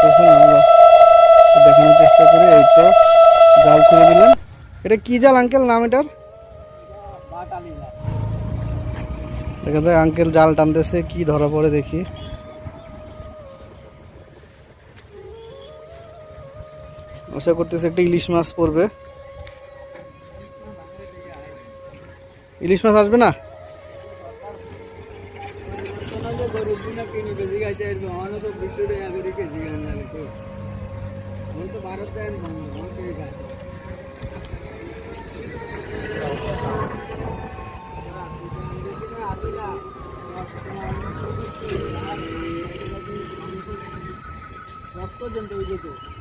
দেখতেছেন, আমরা দেখানোর চেষ্টা করি। এই তো জাল ছেড়ে দিলেন। এটা কি জাল আঙ্কেল, নাম এটার? দেখা যায় আঙ্কেল জাল টানতেছে, কি ধরা পড়ে দেখি। আশা করতেছে একটা ইলিশ মাছ পড়বে। ইলিশ মাছ আসবে না?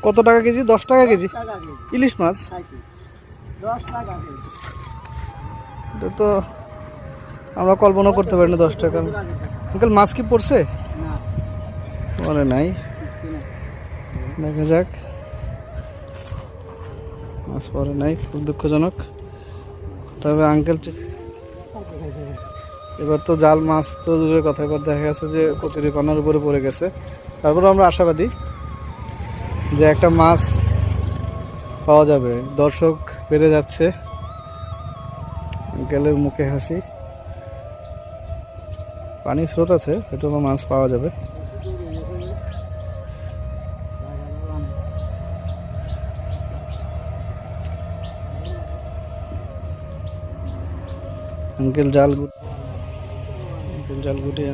কত টাকা কেজি? 10 টাকা কেজি ইলিশ মাছ? এটা তো আমরা কল্পনা করতে পারি না 10 টাকা। আঙ্কেল মাছ কি পড়ছে? পড়ে নাই, দেখা যাক। মাছ পড়ে নাই, খুব দুঃখজনক। তবে আঙ্কেল এবার তো জাল মাছ তো দূরের কথা, এবার দেখা গেছে যে কচুরিপানার উপরে পড়ে গেছে। তারপরে আমরা আশাবাদী যে একটা মাছ পাওয়া যাবে। দর্শক বেড়ে যাচ্ছে, আঙ্কেলের মুখে হাসি। পানির স্রোত আছে, হয়তো মাছ পাওয়া যাবে। আঙ্কেল জাল গুটিয়ে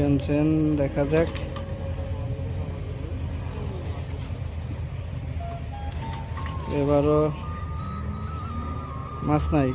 আনছেন, দেখা যাক। এবারও মাছ নাই।